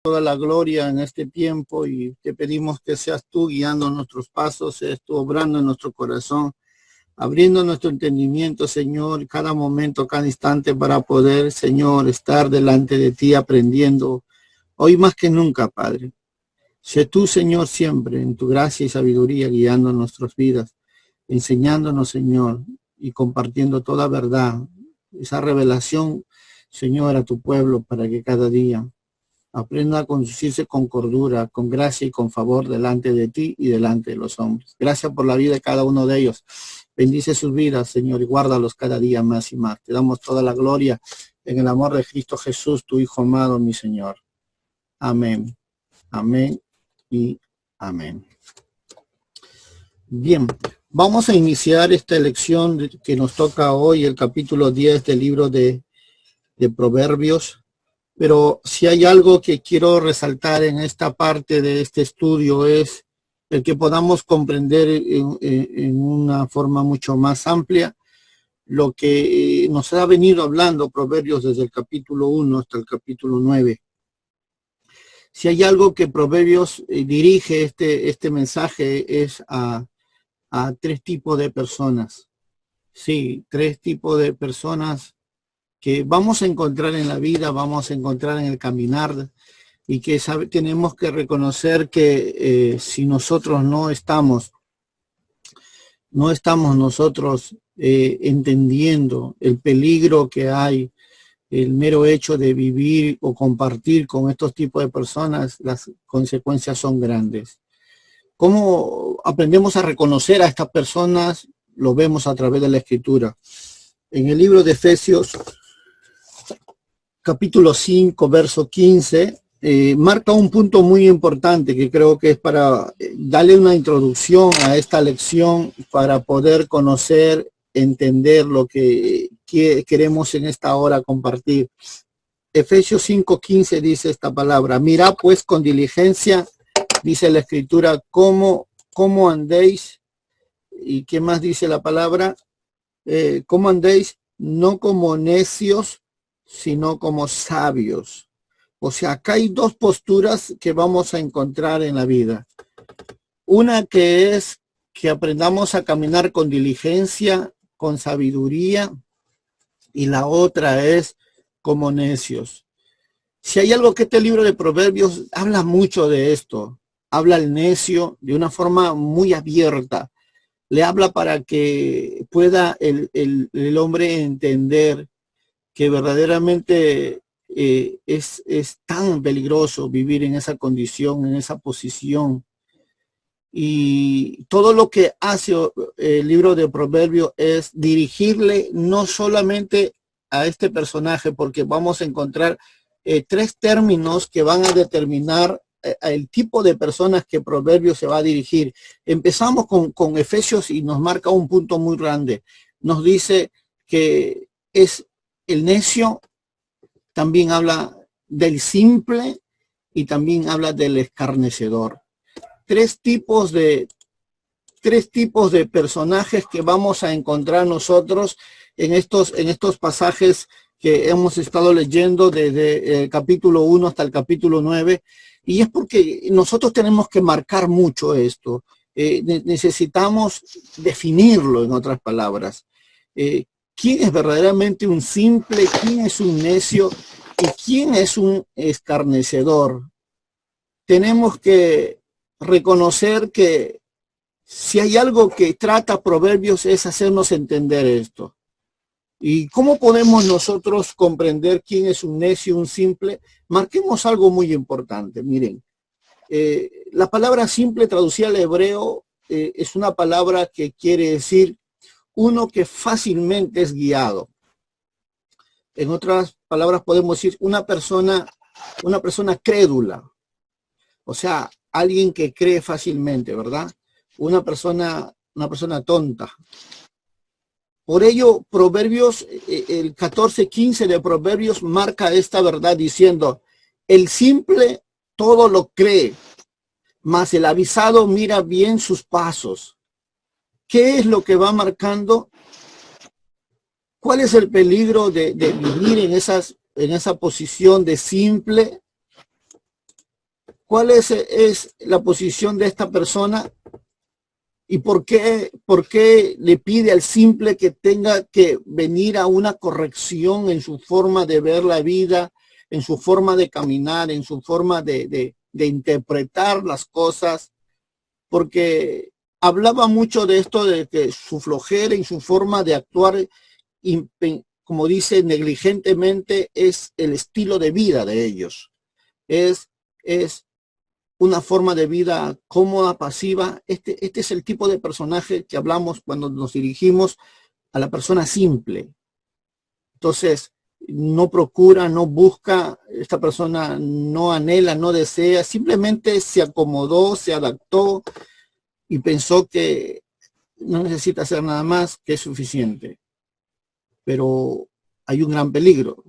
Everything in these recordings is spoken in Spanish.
toda la gloria en este tiempo y te pedimos que seas tú guiando nuestros pasos, seas tú obrando en nuestro corazón, abriendo nuestro entendimiento, Señor, cada momento, cada instante para poder, Señor, estar delante de ti aprendiendo hoy más que nunca, Padre. Sé tú, Señor, siempre en tu gracia y sabiduría guiando nuestras vidas, enseñándonos, Señor, y compartiendo toda verdad, esa revelación, Señor, a tu pueblo para que cada día aprenda a conducirse con cordura, con gracia y con favor delante de ti y delante de los hombres. Gracias por la vida de cada uno de ellos. Bendice sus vidas, Señor, y guárdalos cada día más y más. Te damos toda la gloria en el amor de Cristo Jesús, tu Hijo amado, mi Señor. Amén. Amén y amén. Bien, vamos a iniciar esta lección que nos toca hoy, el capítulo 10 del libro de Proverbios. Pero si hay algo que quiero resaltar en esta parte de este estudio es el que podamos comprender en una forma mucho más amplia lo que nos ha venido hablando Proverbios desde el capítulo 1 hasta el capítulo 9. Si hay algo que Proverbios dirige este mensaje es a tres tipos de personas. Sí, tres tipos de personas que vamos a encontrar en la vida, vamos a encontrar en el caminar y que tenemos que reconocer que si nosotros no estamos nosotros entendiendo el peligro que hay, el mero hecho de vivir o compartir con estos tipos de personas, las consecuencias son grandes. ¿Cómo aprendemos a reconocer a estas personas? Lo vemos a través de la Escritura. En el libro de Efesios, capítulo 5, verso 15, marca un punto muy importante que creo que es para darle una introducción a esta lección para poder conocer, entender lo que queremos en esta hora compartir. Efesios 5:15 dice esta palabra: mirad pues con diligencia, dice la Escritura, cómo andéis. ¿Y qué más dice la palabra? Cómo andéis, no como necios, sino como sabios. O sea, acá hay dos posturas que vamos a encontrar en la vida. Una que es que aprendamos a caminar con diligencia, con sabiduría, y la otra es como necios. Si hay algo que este libro de Proverbios habla mucho de esto, habla al necio de una forma muy abierta, le habla para que pueda el hombre entender que verdaderamente es tan peligroso vivir en esa condición, en esa posición. Y todo lo que hace el libro de Proverbios es dirigirle no solamente a este personaje, porque vamos a encontrar tres términos que van a determinar el tipo de personas que Proverbios se va a dirigir. Empezamos con Efesios y nos marca un punto muy grande. Nos dice que es el necio, también habla del simple y también habla del escarnecedor. Tres tipos de personajes que vamos a encontrar nosotros en estos pasajes que hemos estado leyendo desde el capítulo 1 hasta el capítulo 9. Y es porque nosotros tenemos que marcar mucho esto. Necesitamos definirlo, en otras palabras. ¿Quién es verdaderamente un simple? ¿Quién es un necio? ¿Y quién es un escarnecedor? Tenemos que reconocer que si hay algo que trata Proverbios es hacernos entender esto. ¿Y cómo podemos nosotros comprender quién es un necio, un simple? Marquemos algo muy importante. Miren, la palabra simple traducida al hebreo es una palabra que quiere decir uno que fácilmente es guiado. En otras palabras podemos decir una persona crédula. O sea, alguien que cree fácilmente, ¿verdad? Una persona tonta. Por ello, Proverbios, el 14:15 de Proverbios marca esta verdad diciendo: el simple todo lo cree, mas el avisado mira bien sus pasos. ¿Qué es lo que va marcando? ¿Cuál es el peligro de vivir en esa posición de simple? ¿Cuál es la posición de esta persona? ¿Y por qué le pide al simple que tenga que venir a una corrección en su forma de ver la vida, en su forma de caminar, en su forma de interpretar las cosas? Porque hablaba mucho de esto, de que su flojera y su forma de actuar, como dice, negligentemente, es el estilo de vida de ellos. Es una forma de vida cómoda, pasiva. Este es el tipo de personaje que hablamos cuando nos dirigimos a la persona simple. Entonces, no procura, no busca, esta persona no anhela, no desea, simplemente se acomodó, se adaptó y pensó que no necesita hacer nada más, que es suficiente. Pero hay un gran peligro.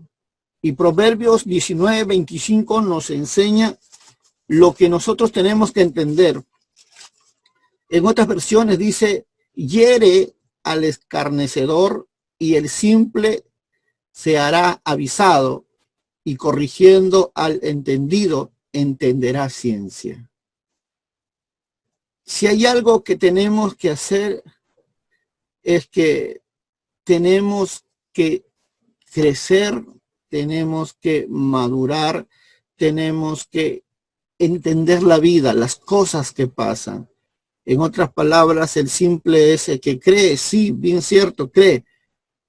Y Proverbios 19:25 nos enseña lo que nosotros tenemos que entender. En otras versiones dice, hiere al escarnecedor y el simple se hará avisado, y corrigiendo al entendido entenderá ciencia. Si hay algo que tenemos que hacer, es que tenemos que crecer, tenemos que madurar, tenemos que entender la vida, las cosas que pasan. En otras palabras, el simple es el que cree, sí, bien cierto, cree,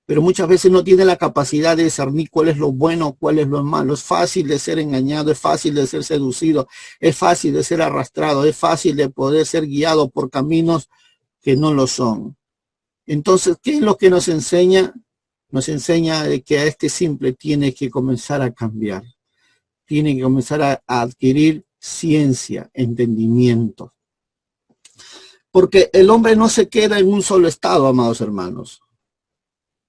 pero muchas veces no tiene la capacidad de discernir cuál es lo bueno, cuál es lo malo. Es fácil de ser engañado, es fácil de ser seducido, es fácil de ser arrastrado, es fácil de poder ser guiado por caminos que no lo son. Entonces, ¿qué es lo que nos enseña? Nos enseña de que a este simple tiene que comenzar a cambiar, tiene que comenzar a adquirir ciencia, entendimiento. Porque el hombre no se queda en un solo estado, amados hermanos.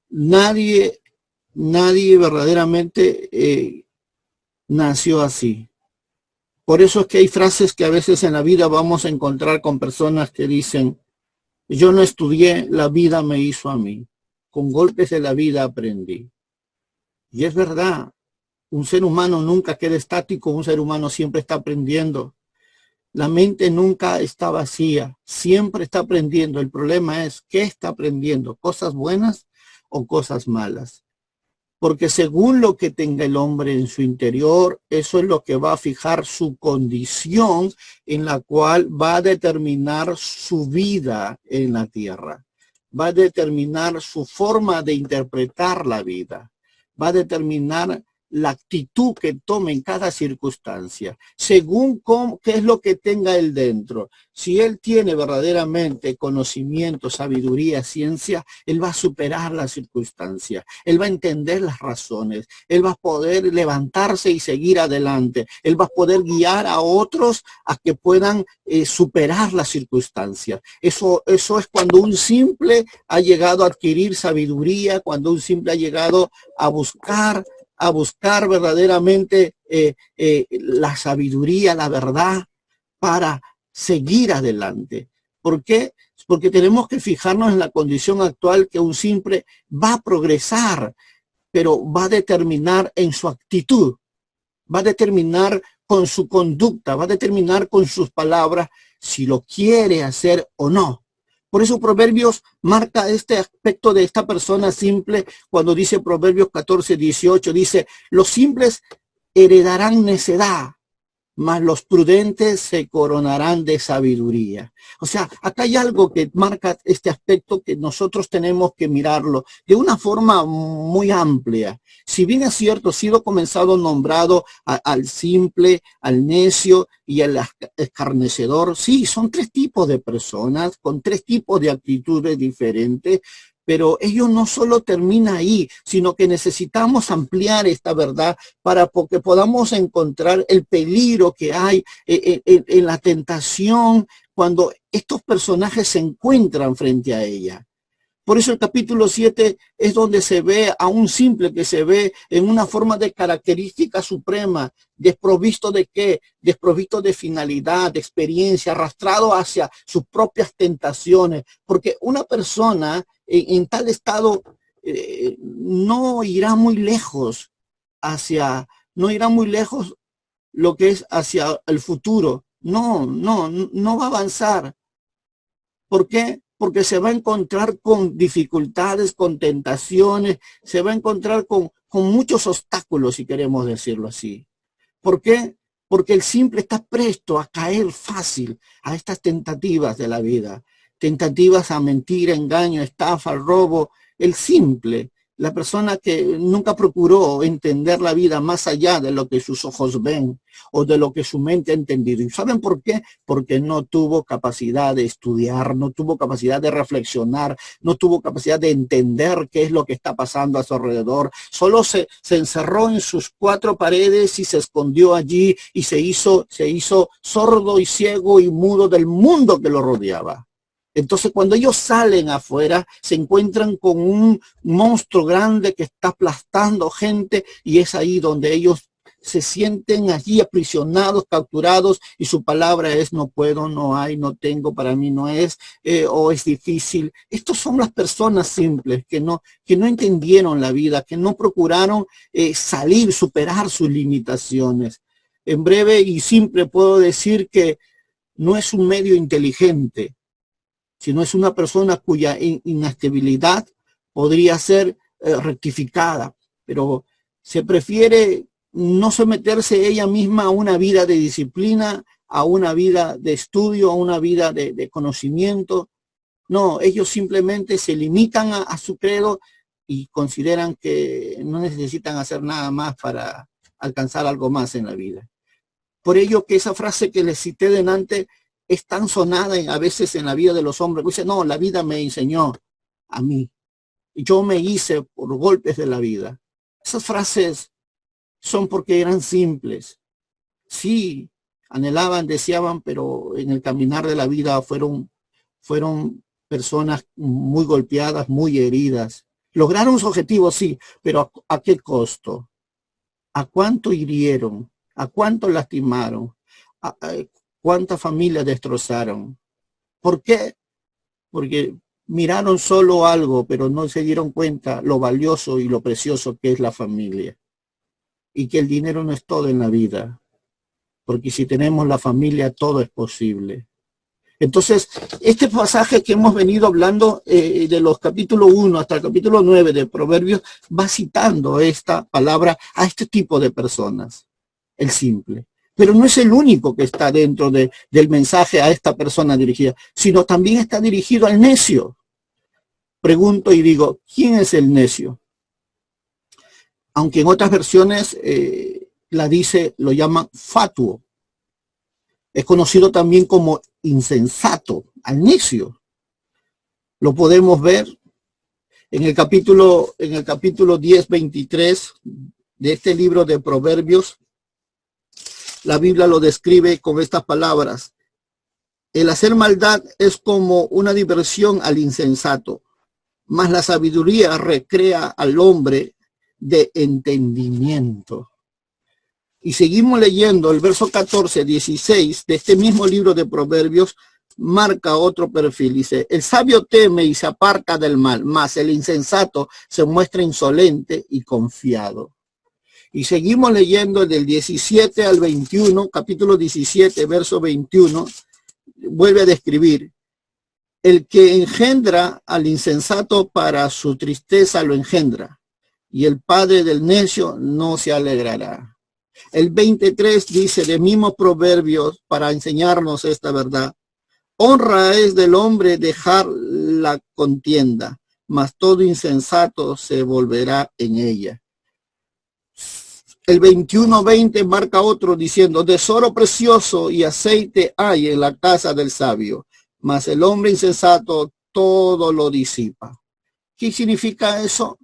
Nadie verdaderamente nació así. Por eso es que hay frases que a veces en la vida vamos a encontrar con personas que dicen, yo no estudié, la vida me hizo a mí. Con golpes de la vida aprendí. Y es verdad, un ser humano nunca queda estático, un ser humano siempre está aprendiendo. La mente nunca está vacía, siempre está aprendiendo. El problema es, ¿qué está aprendiendo? ¿Cosas buenas o cosas malas? Porque según lo que tenga el hombre en su interior, eso es lo que va a fijar su condición en la cual va a determinar su vida en la tierra. Va a determinar su forma de interpretar la vida. Va a determinar la actitud que tome en cada circunstancia, según qué es lo que tenga él dentro. Si él tiene verdaderamente conocimiento, sabiduría, ciencia, él va a superar las circunstancias, él va a entender las razones, él va a poder levantarse y seguir adelante, él va a poder guiar a otros a que puedan superar las circunstancias. Eso es cuando un simple ha llegado a adquirir sabiduría, cuando un simple ha llegado a buscar verdaderamente la sabiduría, la verdad, para seguir adelante. ¿Por qué? Porque tenemos que fijarnos en la condición actual, que un simple va a progresar, pero va a determinar en su actitud, va a determinar con su conducta, va a determinar con sus palabras si lo quiere hacer o no. Por eso Proverbios marca este aspecto de esta persona simple cuando dice Proverbios 14:18, dice, los simples heredarán necedad, mas los prudentes se coronarán de sabiduría. O sea, acá hay algo que marca este aspecto que nosotros tenemos que mirarlo de una forma muy amplia. Si bien es cierto, ha sido comenzado nombrado al simple, al necio y al escarnecedor, sí, son tres tipos de personas con tres tipos de actitudes diferentes. Pero ello no solo termina ahí, sino que necesitamos ampliar esta verdad para que podamos encontrar el peligro que hay en la tentación cuando estos personajes se encuentran frente a ella. Por eso el capítulo 7 es donde se ve a un simple que se ve en una forma de característica suprema, desprovisto de qué, desprovisto de finalidad, de experiencia, arrastrado hacia sus propias tentaciones, porque una persona en tal estado no irá muy lejos lo que es hacia el futuro. No va a avanzar. ¿Por qué? Porque se va a encontrar con dificultades, con tentaciones, se va a encontrar con muchos obstáculos, si queremos decirlo así. ¿Por qué? Porque el simple está presto a caer fácil a estas tentativas de la vida. Tentativas a mentira, engaño, estafa, robo. El simple, la persona que nunca procuró entender la vida más allá de lo que sus ojos ven o de lo que su mente ha entendido. ¿Y saben por qué? Porque no tuvo capacidad de estudiar, no tuvo capacidad de reflexionar, no tuvo capacidad de entender qué es lo que está pasando a su alrededor. Solo se encerró en sus cuatro paredes y se escondió allí y se hizo sordo y ciego y mudo del mundo que lo rodeaba. Entonces, cuando ellos salen afuera, se encuentran con un monstruo grande que está aplastando gente y es ahí donde ellos se sienten allí aprisionados, capturados y su palabra es no puedo, no hay, no tengo, para mí no es, o es difícil. Estos son las personas simples que no entendieron la vida, que no procuraron salir, superar sus limitaciones. En breve y simple puedo decir que no es un medio inteligente, sino es una persona cuya inestabilidad podría ser rectificada, pero se prefiere no someterse ella misma a una vida de disciplina, a una vida de estudio, a una vida de conocimiento. No, ellos simplemente se limitan a su credo y consideran que no necesitan hacer nada más para alcanzar algo más en la vida. Por ello que esa frase que les cité delante es tan sonada a veces en la vida de los hombres. Dice, no, la vida me enseñó a mí. Yo me hice por golpes de la vida. Esas frases son porque eran simples. Sí, anhelaban, deseaban, pero en el caminar de la vida fueron personas muy golpeadas, muy heridas. Lograron su objetivo, sí, pero ¿a qué costo? ¿A cuánto hirieron? ¿A cuánto lastimaron? ¿Cuántas familias destrozaron? ¿Por qué? Porque miraron solo algo, pero no se dieron cuenta lo valioso y lo precioso que es la familia. Y que el dinero no es todo en la vida. Porque si tenemos la familia, todo es posible. Entonces, este pasaje que hemos venido hablando de los capítulos 1 hasta el capítulo 9 de Proverbios va citando esta palabra a este tipo de personas, el simple. Pero no es el único que está dentro del mensaje a esta persona dirigida, sino también está dirigido al necio. Pregunto y digo, ¿quién es el necio? Aunque en otras versiones lo llaman fatuo. Es conocido también como insensato, al necio. Lo podemos ver en el capítulo 10, 23 de este libro de Proverbios. La Biblia lo describe con estas palabras. El hacer maldad es como una diversión al insensato, mas la sabiduría recrea al hombre de entendimiento. Y seguimos leyendo el verso 14, 16 de este mismo libro de Proverbios, marca otro perfil. Dice, el sabio teme y se aparta del mal, mas el insensato se muestra insolente y confiado. Y seguimos leyendo del 17 al 21, capítulo 17, verso 21, vuelve a describir, el que engendra al insensato para su tristeza lo engendra, y el padre del necio no se alegrará. El 23 dice de mismos Proverbios para enseñarnos esta verdad. Honra es del hombre dejar la contienda, mas todo insensato se volverá en ella. El 21:20 marca otro diciendo, tesoro precioso y aceite hay en la casa del sabio, mas el hombre insensato todo lo disipa. ¿Qué significa eso?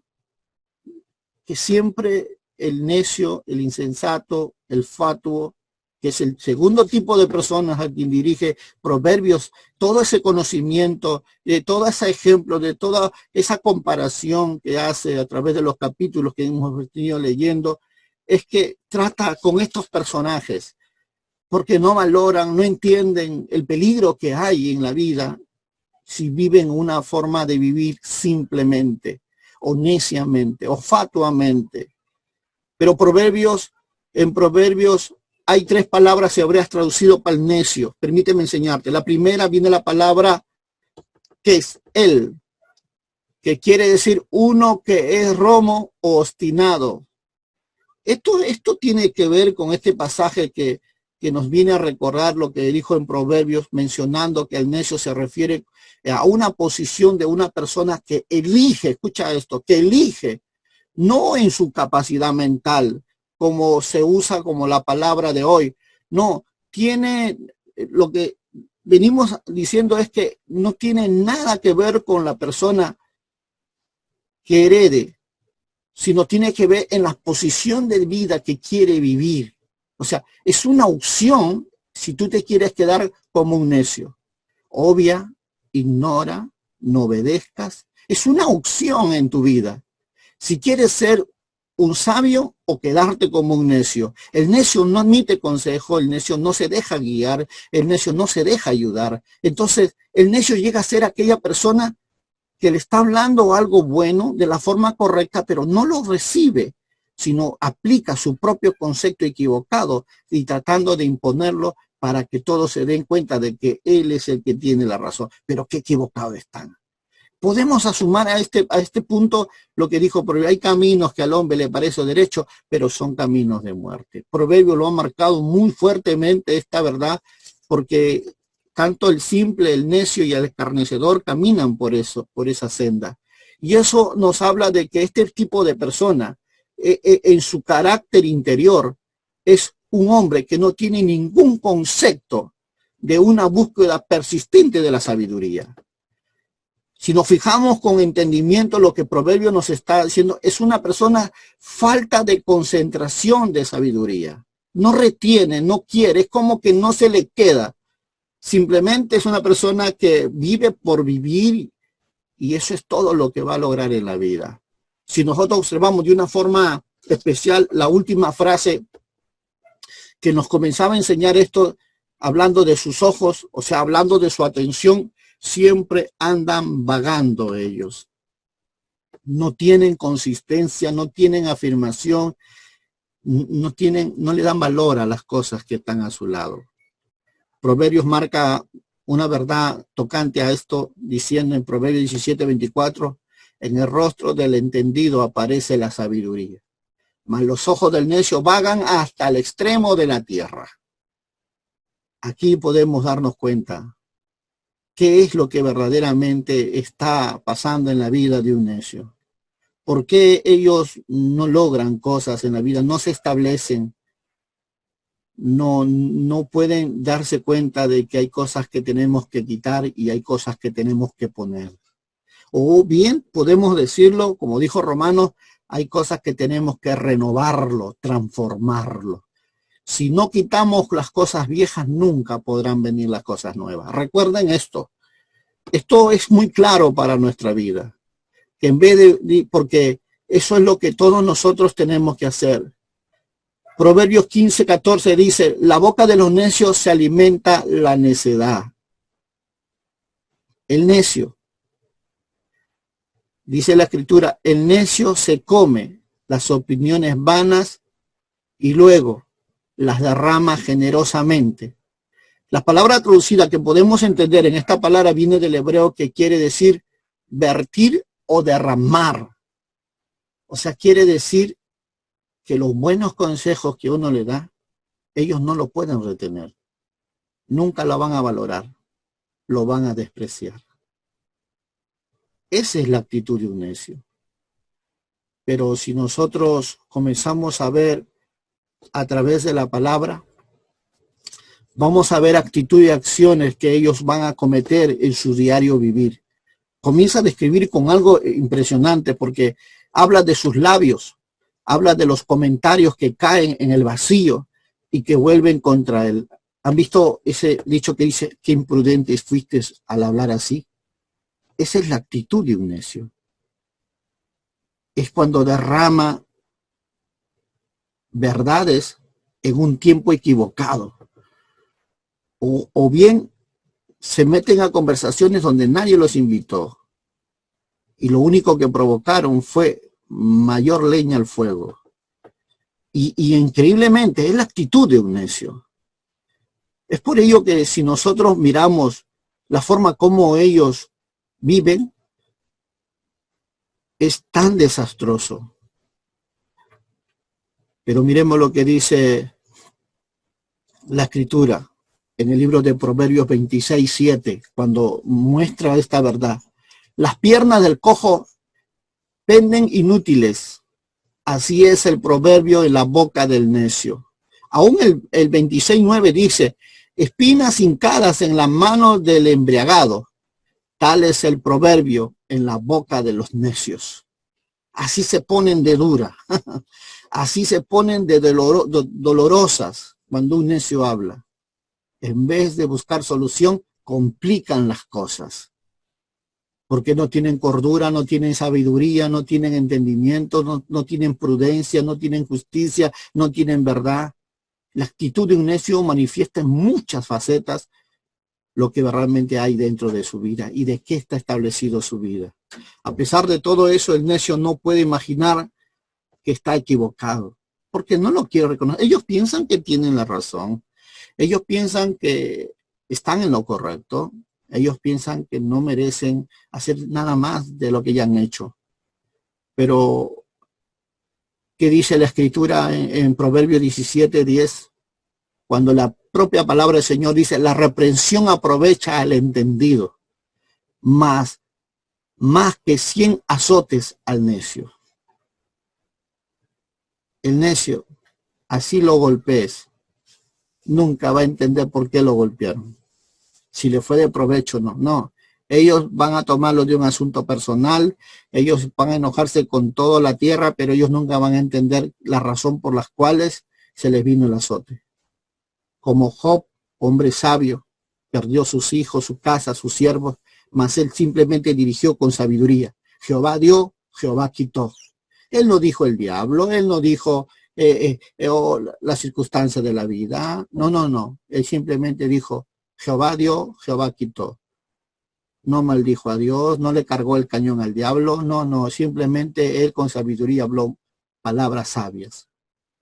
Que siempre el necio, el insensato, el fatuo, que es el segundo tipo de personas a quien dirige Proverbios, todo ese conocimiento, de todo ese ejemplo, de toda esa comparación que hace a través de los capítulos que hemos venido leyendo, es que trata con estos personajes, porque no valoran, no entienden el peligro que hay en la vida si viven una forma de vivir simplemente, o neciamente, o fatuamente. Pero en Proverbios hay 3 palabras hebreas traducidas para el necio. Permíteme enseñarte. La primera viene la palabra que es él, que quiere decir uno que es romo o obstinado. Esto tiene que ver con este pasaje que nos viene a recordar lo que dijo en Proverbios, mencionando que el necio se refiere a una posición de una persona que elige, escucha esto, que elige, no en su capacidad mental, como se usa como la palabra de hoy. No, tiene, lo que venimos diciendo es que no tiene nada que ver con la persona que herede, sino tiene que ver en la posición de vida que quiere vivir. O sea, es una opción si tú te quieres quedar como un necio. Obvia, ignora, no obedezcas. Es una opción en tu vida. Si quieres ser un sabio o quedarte como un necio. El necio no admite consejo, el necio no se deja guiar, el necio no se deja ayudar. Entonces, el necio llega a ser aquella persona que le está hablando algo bueno de la forma correcta, pero no lo recibe, sino aplica su propio concepto equivocado y tratando de imponerlo para que todos se den cuenta de que él es el que tiene la razón. Pero qué equivocados están. Podemos asumir a este punto lo que dijo Proverbio. Hay caminos que al hombre le parece derecho, pero son caminos de muerte. Proverbio lo ha marcado muy fuertemente esta verdad, porque tanto el simple, el necio y el escarnecedor caminan por esa senda. Y eso nos habla de que este tipo de persona, en su carácter interior, es un hombre que no tiene ningún concepto de una búsqueda persistente de la sabiduría. Si nos fijamos con entendimiento, lo que Proverbio nos está diciendo es una persona falta de concentración de sabiduría. No retiene, no quiere, es como que no se le queda. Simplemente es una persona que vive por vivir y eso es todo lo que va a lograr en la vida. Si nosotros observamos de una forma especial la última frase que nos comenzaba a enseñar esto, hablando de sus ojos, o sea, hablando de su atención, siempre andan vagando ellos. No tienen consistencia, no tienen afirmación, no le dan valor a las cosas que están a su lado. Proverbios marca una verdad tocante a esto, diciendo en Proverbios 17:24, en el rostro del entendido aparece la sabiduría, mas los ojos del necio vagan hasta el extremo de la tierra. Aquí podemos darnos cuenta qué es lo que verdaderamente está pasando en la vida de un necio. ¿Por qué ellos no logran cosas en la vida, no se establecen? No pueden darse cuenta de que hay cosas que tenemos que quitar y hay cosas que tenemos que poner. O bien podemos decirlo, como dijo Romanos, hay cosas que tenemos que renovarlo, transformarlo. Si no quitamos las cosas viejas, nunca podrán venir las cosas nuevas. Recuerden esto. Esto es muy claro para nuestra vida. Que en vez de, porque eso es lo que todos nosotros tenemos que hacer. Proverbios 15:14 dice, la boca de los necios se alimenta la necedad. El necio, dice la escritura, el necio se come las opiniones vanas y luego las derrama generosamente. La palabra traducida que podemos entender en esta palabra viene del hebreo que quiere decir vertir o derramar. O sea, quiere decir que los buenos consejos que uno le da, ellos no lo pueden retener. Nunca lo van a valorar, lo van a despreciar. Esa es la actitud de un necio. Pero si nosotros comenzamos a ver a través de la palabra, vamos a ver actitud y acciones que ellos van a cometer en su diario vivir. Comienza a describir con algo impresionante porque habla de sus labios, habla de los comentarios que caen en el vacío y que vuelven contra él. ¿Han visto ese dicho que dice, qué imprudentes fuiste al hablar así? Esa es la actitud de un necio. Es cuando derrama verdades en un tiempo equivocado. O bien se meten a conversaciones donde nadie los invitó. Y lo único que provocaron fue mayor leña al fuego. Y increíblemente es la actitud de un necio. Es por ello que si nosotros miramos la forma como ellos viven, es tan desastroso. Pero miremos lo que dice la Escritura en el libro de Proverbios 26:7, cuando muestra esta verdad. Las piernas del cojo penden inútiles. Así es el proverbio en la boca del necio. Aún el 26:9 dice, espinas hincadas en las manos del embriagado. Tal es el proverbio en la boca de los necios. Así se ponen de dura. Así se ponen de dolorosas cuando un necio habla. En vez de buscar solución, complican las cosas. Porque no tienen cordura, no tienen sabiduría, no tienen entendimiento, no tienen prudencia, no tienen justicia, no tienen verdad. La actitud de un necio manifiesta en muchas facetas lo que realmente hay dentro de su vida y de qué está establecido su vida. A pesar de todo eso, el necio no puede imaginar que está equivocado, porque no lo quiere reconocer. Ellos piensan que tienen la razón. Ellos piensan que están en lo correcto. Ellos piensan que no merecen hacer nada más de lo que ya han hecho. Pero, ¿qué dice la Escritura en Proverbios 17:10? Cuando la propia palabra del Señor dice, la reprensión aprovecha al entendido, más que 100 azotes al necio. El necio, así lo golpees, nunca va a entender por qué lo golpearon. Si le fue de provecho o no. No, ellos van a tomarlo de un asunto personal, ellos van a enojarse con toda la tierra, pero ellos nunca van a entender la razón por las cuales se les vino el azote. Como Job, hombre sabio, perdió sus hijos, su casa, sus siervos, mas él simplemente dirigió con sabiduría. Jehová dio, Jehová quitó. Él no dijo el diablo, él no dijo la circunstancia de la vida. No. Él simplemente dijo, Jehová dio, Jehová quitó. No maldijo a Dios, no le cargó el cañón al diablo, no. Simplemente él con sabiduría habló palabras sabias.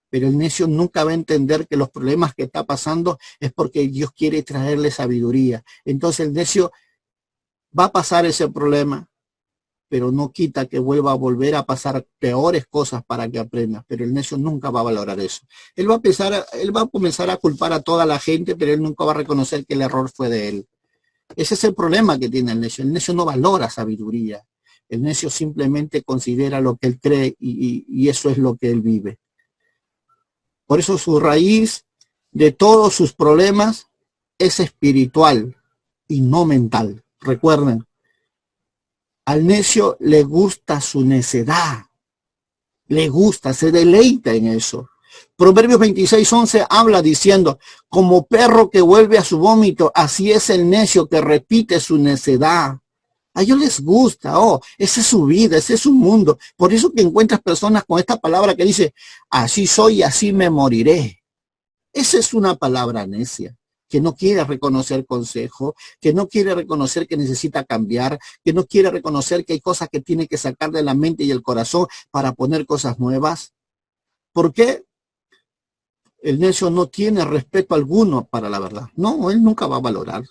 Pero el necio nunca va a entender que los problemas que está pasando es porque Dios quiere traerle sabiduría. Entonces el necio va a pasar ese problema, pero no quita que vuelva a volver a pasar peores cosas para que aprenda. Pero el necio nunca va a valorar eso. Él va a comenzar a culpar a toda la gente, pero él nunca va a reconocer que el error fue de él. Ese es el problema que tiene el necio. El necio no valora sabiduría. El necio simplemente considera lo que él cree y eso es lo que él vive. Por eso su raíz de todos sus problemas es espiritual y no mental. Recuerden, al necio le gusta su necedad. Le gusta, se deleita en eso. Proverbios 26:11 habla diciendo, como perro que vuelve a su vómito, así es el necio que repite su necedad. A ellos les gusta, esa es su vida, ese es su mundo. Por eso que encuentras personas con esta palabra que dice, así soy y así me moriré. Esa es una palabra necia, que no quiere reconocer consejo, que no quiere reconocer que necesita cambiar, que no quiere reconocer que hay cosas que tiene que sacar de la mente y el corazón para poner cosas nuevas. ¿Por qué? El necio no tiene respeto alguno para la verdad. No, él nunca va a valorar.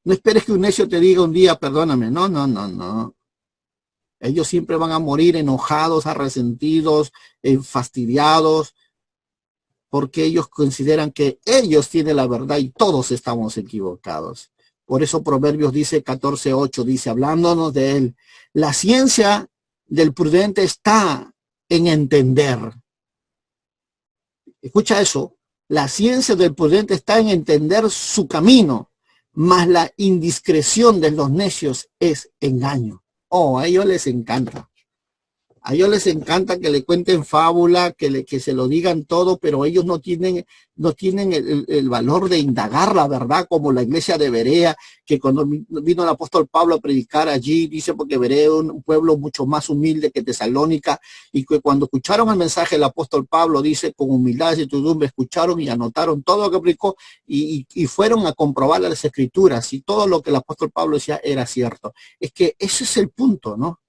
No esperes que un necio te diga un día, perdóname. No. Ellos siempre van a morir enojados, arresentidos, fastidiados, porque ellos consideran que ellos tienen la verdad y todos estamos equivocados. Por eso Proverbios dice 14:8, dice, hablándonos de él, la ciencia del prudente está en entender. Escucha eso, la ciencia del prudente está en entender su camino, mas la indiscreción de los necios es engaño. A ellos les encanta. A ellos les encanta que le cuenten fábula, que se lo digan todo, pero ellos no tienen el valor de indagar la verdad, como la iglesia de Berea, que cuando vino el apóstol Pablo a predicar allí, dice, porque Berea es un pueblo mucho más humilde que Tesalónica, y que cuando escucharon el mensaje del apóstol Pablo, dice, con humildad y sedumbre escucharon y anotaron todo lo que predicó, y fueron a comprobar las escrituras, y todo lo que el apóstol Pablo decía era cierto. Es que ese es el punto, ¿no?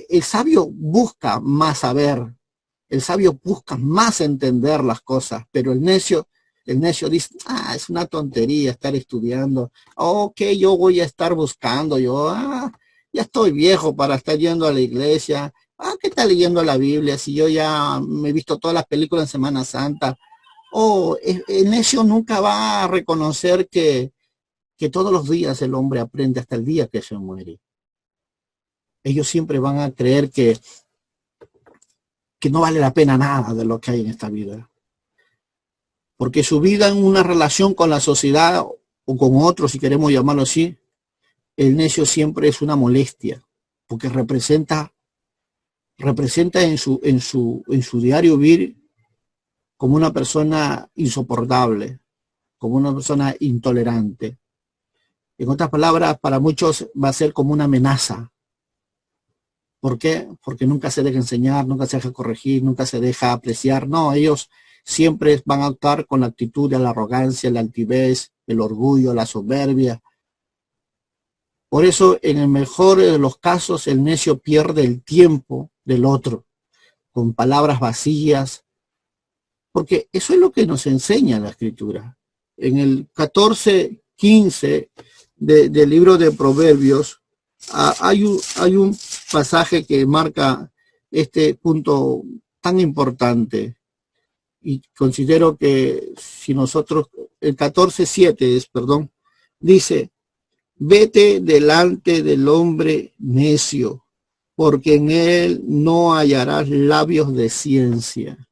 El sabio busca más saber, El sabio busca más entender las cosas, pero el necio dice, es una tontería estar estudiando. Ok, yo voy a estar buscando, ya estoy viejo para estar yendo a la iglesia. ¿Qué está leyendo la Biblia? Si yo ya me he visto todas las películas en Semana Santa. El necio nunca va a reconocer que todos los días el hombre aprende hasta el día que se muere. Ellos siempre van a creer que no vale la pena nada de lo que hay en esta vida. Porque su vida en una relación con la sociedad o con otros, si queremos llamarlo así, el necio siempre es una molestia, porque representa en su diario vivir como una persona insoportable, como una persona intolerante. En otras palabras, para muchos va a ser como una amenaza. ¿Por qué? Porque nunca se deja enseñar, nunca se deja corregir, nunca se deja apreciar. No, ellos siempre van a actuar con la actitud de la arrogancia, la altivez, el orgullo, la soberbia. Por eso, en el mejor de los casos, el necio pierde el tiempo del otro, con palabras vacías, porque eso es lo que nos enseña la Escritura. En el 14:15 del libro de Proverbios, hay un pasaje que marca este punto tan importante, y considero que si nosotros, el 14:7 dice, vete delante del hombre necio, porque en él no hallarás labios de ciencia.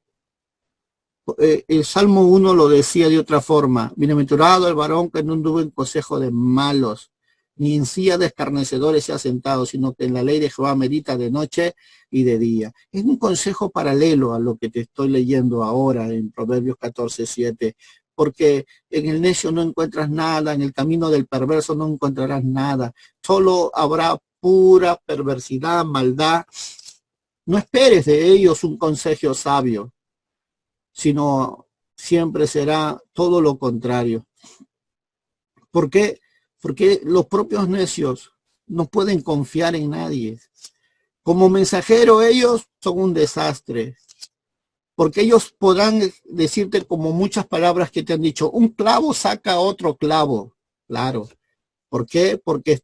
El Salmo 1 lo decía de otra forma, bienaventurado el varón que no anduvo en consejo de malos, ni en silla de escarnecedores se ha sentado, sino que en la ley de Jehová medita de noche y de día. Es un consejo paralelo a lo que te estoy leyendo ahora en Proverbios 14:7, porque en el necio no encuentras nada, en el camino del perverso no encontrarás nada, solo habrá pura perversidad, maldad. No esperes de ellos un consejo sabio, sino siempre será todo lo contrario. ¿Por qué? Porque los propios necios no pueden confiar en nadie. Como mensajero ellos son un desastre, porque ellos podrán decirte como muchas palabras que te han dicho, un clavo saca otro clavo. Claro. ¿Por qué? Porque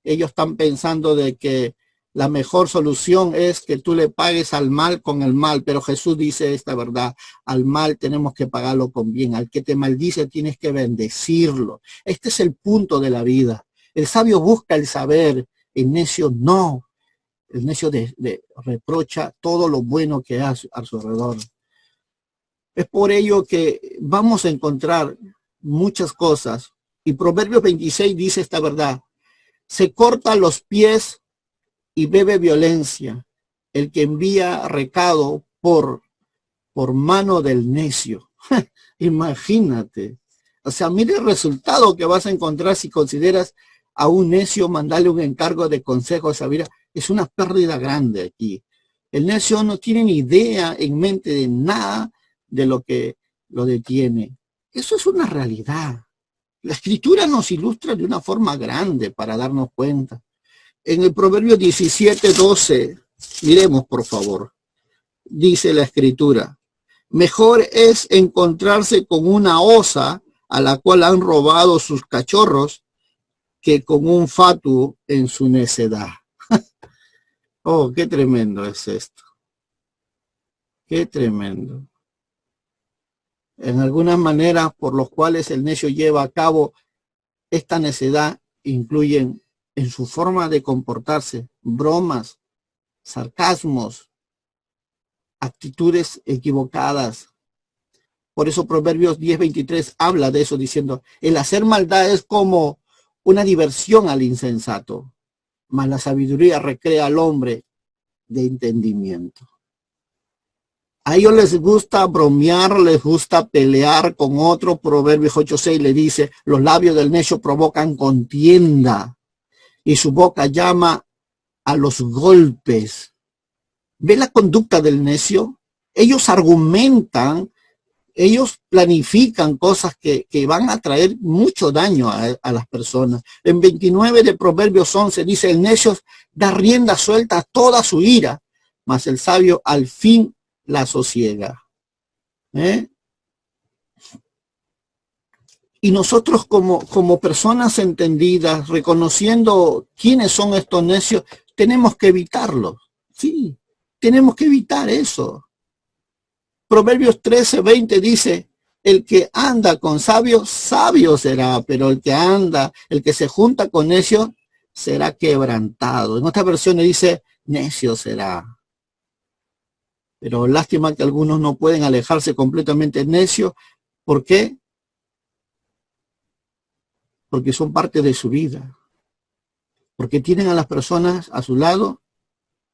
ellos están pensando de que la mejor solución es que tú le pagues al mal con el mal, pero Jesús dice esta verdad, al mal tenemos que pagarlo con bien, al que te maldice tienes que bendecirlo. Este es el punto de la vida. El sabio busca el saber, el necio no. El necio reprocha todo lo bueno que hay a su alrededor. Es por ello que vamos a encontrar muchas cosas, y Proverbios 26 dice esta verdad, se corta los pies y bebe violencia el que envía recado por mano del necio. Imagínate. O sea, mire el resultado que vas a encontrar si consideras a un necio mandarle un encargo de consejo a sabiduría. Es una pérdida grande aquí. El necio no tiene ni idea en mente de nada de lo que lo detiene. Eso es una realidad. La Escritura nos ilustra de una forma grande para darnos cuenta. En el Proverbio 17:12, miremos por favor, dice la Escritura, mejor es encontrarse con una osa a la cual han robado sus cachorros que con un fatuo en su necedad. Oh, qué tremendo es esto. Qué tremendo. En algunas maneras por los cuales el necio lleva a cabo esta necedad incluyen en su forma de comportarse bromas, sarcasmos, actitudes equivocadas. Por eso Proverbios 10:23 habla de eso diciendo, el hacer maldad es como una diversión al insensato, mas la sabiduría recrea al hombre de entendimiento. A ellos les gusta bromear, les gusta pelear con otro. Proverbios 8:6 le dice, los labios del necio provocan contienda y su boca llama a los golpes. ¿Ve la conducta del necio? Ellos argumentan, ellos planifican cosas que van a traer mucho daño a las personas. En 29 de Proverbios 11 dice, el necio da rienda suelta a toda su ira, mas el sabio al fin la sosiega. ¿Eh? Y nosotros como personas entendidas, reconociendo quiénes son estos necios, tenemos que evitarlos. Sí, tenemos que evitar eso. Proverbios 13:20 dice, el que anda con sabios, sabio será, pero el que se junta con necios, será quebrantado. En otra versión dice, necio será. Pero lástima que algunos no pueden alejarse completamente necios. ¿Por qué? Porque son parte de su vida. Porque tienen a las personas a su lado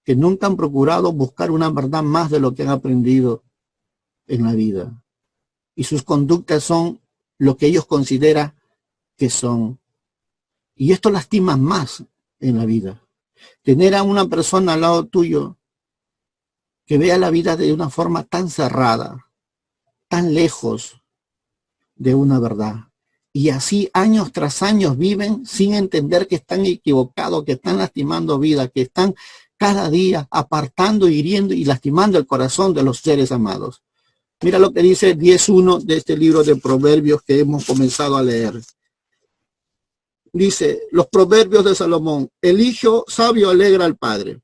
que nunca han procurado buscar una verdad más de lo que han aprendido en la vida. Y sus conductas son lo que ellos consideran que son. Y esto lastima más en la vida. Tener a una persona al lado tuyo que vea la vida de una forma tan cerrada, tan lejos de una verdad. Y así años tras años viven sin entender que están equivocados, que están lastimando vida, que están cada día apartando, hiriendo y lastimando el corazón de los seres amados. Mira lo que dice 10:1 de este libro de Proverbios que hemos comenzado a leer. Dice, los Proverbios de Salomón, el hijo sabio alegra al padre,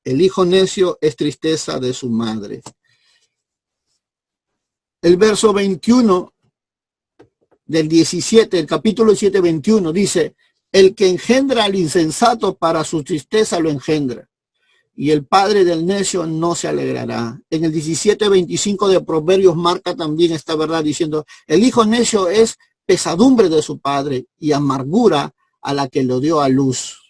el hijo necio es tristeza de su madre. El verso 21 del 17, el capítulo 17, 21, dice, el que engendra al insensato para su tristeza lo engendra, y el padre del necio no se alegrará. En el 17:25 de Proverbios marca también esta verdad diciendo, el hijo necio es pesadumbre de su padre y amargura a la que lo dio a luz.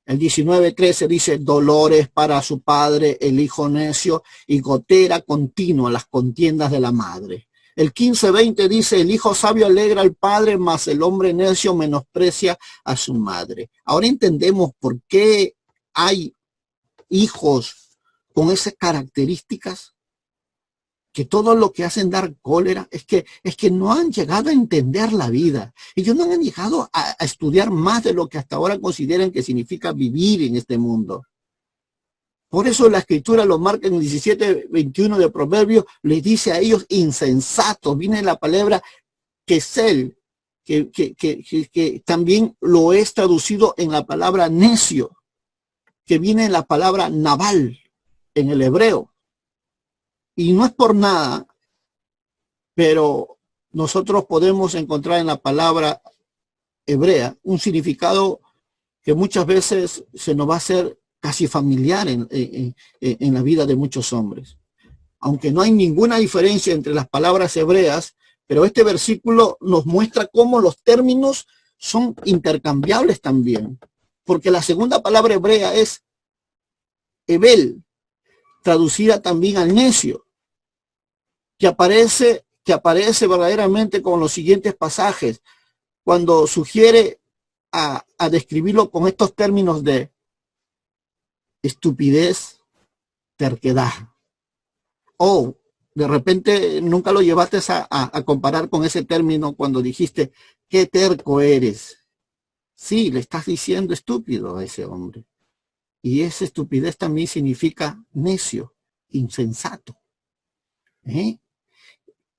El 19:13 dice, dolores para su padre el hijo necio y gotera continua las contiendas de la madre. El 15:20 dice, el hijo sabio alegra al padre, mas el hombre necio menosprecia a su madre. Ahora entendemos por qué hay hijos con esas características, que todo lo que hacen dar cólera es que no han llegado a entender la vida. Ellos no han llegado a estudiar más de lo que hasta ahora consideran que significa vivir en este mundo. Por eso la escritura lo marca en el 17:21 de Proverbios, les dice a ellos insensatos. Viene la palabra kesel, que también lo es traducido en la palabra necio, que viene en la palabra naval en el hebreo. Y no es por nada, pero nosotros podemos encontrar en la palabra hebrea un significado que muchas veces se nos va a hacer casi familiar en la vida de muchos hombres. Aunque no hay ninguna diferencia entre las palabras hebreas, pero este versículo nos muestra cómo los términos son intercambiables también. Porque la segunda palabra hebrea es ebel, traducida también al necio, que aparece verdaderamente con los siguientes pasajes, cuando sugiere a describirlo con estos términos de estupidez, terquedad. O de repente nunca lo llevaste a comparar con ese término cuando dijiste, qué terco eres. Sí, le estás diciendo estúpido a ese hombre. Y esa estupidez también significa necio, insensato.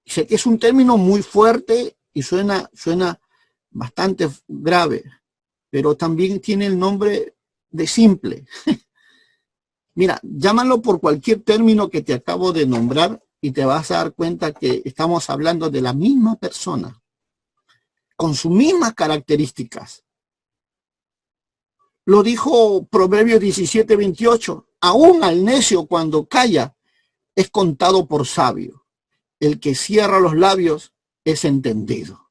Sé que es un término muy fuerte y suena bastante grave, pero también tiene el nombre de simple. Mira, llámalo por cualquier término que te acabo de nombrar y te vas a dar cuenta que estamos hablando de la misma persona, con sus mismas características. Lo dijo Proverbios 17:28, aún al necio cuando calla es contado por sabio. El que cierra los labios es entendido.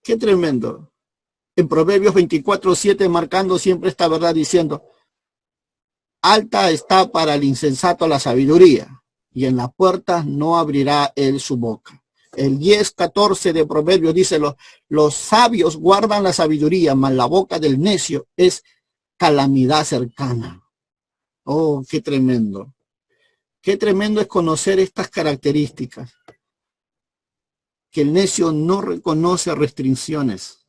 Qué tremendo. En Proverbios 24:7 marcando siempre esta verdad diciendo, alta está para el insensato la sabiduría, y en las puertas no abrirá él su boca. El 10:14 de Proverbios dice, los sabios guardan la sabiduría, mas la boca del necio es calamidad cercana. Oh, qué tremendo. Qué tremendo es conocer estas características. Que el necio no reconoce restricciones.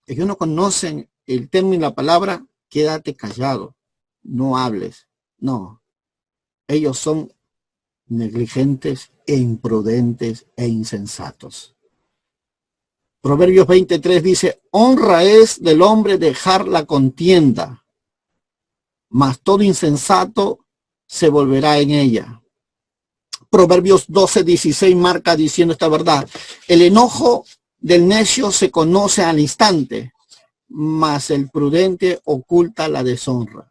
Ellos no conocen el término y la palabra, quédate callado, no hables. No, ellos son negligentes e imprudentes e insensatos. Proverbios 23 dice, honra es del hombre dejar la contienda, mas todo insensato se volverá en ella. Proverbios 12:16 marca diciendo esta verdad. El enojo del necio se conoce al instante, mas el prudente oculta la deshonra.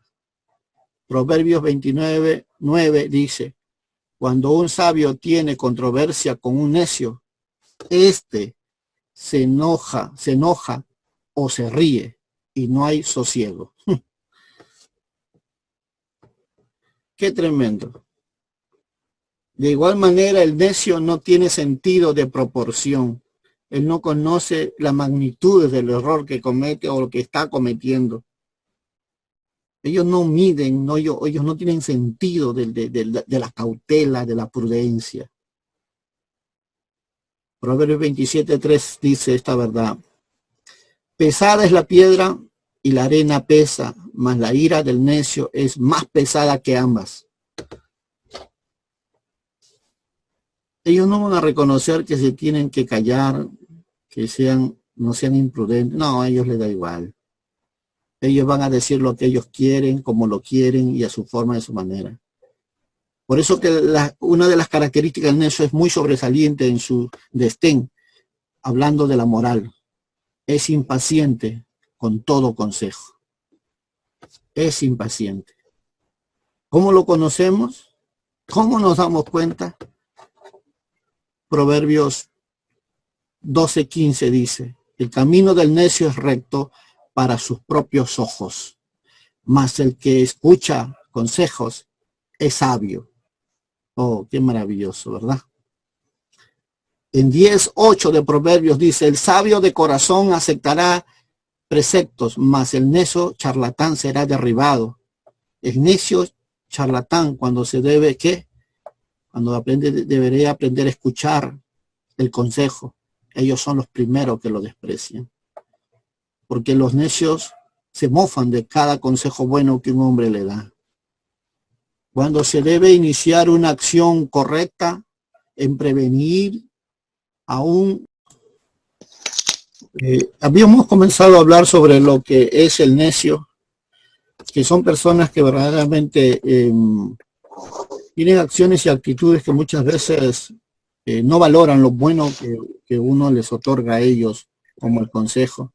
Proverbios 29:9 dice, cuando un sabio tiene controversia con un necio, éste se enoja o se ríe y no hay sosiego. Qué tremendo. De igual manera, el necio no tiene sentido de proporción. Él no conoce la magnitud del error que comete o lo que está cometiendo. Ellos no miden, ellos no tienen sentido de la cautela, de la prudencia. Proverbios 27:3 dice esta verdad. Pesada es la piedra y la arena pesa, mas la ira del necio es más pesada que ambas. Ellos no van a reconocer que se tienen que callar, que no sean imprudentes. No, a ellos les da igual. Ellos van a decir lo que ellos quieren, como lo quieren y a su forma, de su manera. Por eso que una de las características del necio es muy sobresaliente en su destén, hablando de la moral. Es impaciente con todo consejo. Es impaciente. ¿Cómo lo conocemos? ¿Cómo nos damos cuenta? Proverbios 12:15 dice, el camino del necio es recto para sus propios ojos, mas el que escucha consejos es sabio. Oh, qué maravilloso, ¿verdad? En 10:8 de Proverbios dice, el sabio de corazón aceptará preceptos, mas el necio charlatán será derribado. El necio charlatán cuando se debe, ¿qué? Cuando debería aprender a escuchar el consejo. Ellos son los primeros que lo desprecian. Porque los necios se mofan de cada consejo bueno que un hombre le da. Cuando se debe iniciar una acción correcta en prevenir aún. Habíamos comenzado a hablar sobre lo que es el necio, que son personas que verdaderamente tienen acciones y actitudes que muchas veces no valoran lo bueno que uno les otorga a ellos como el consejo.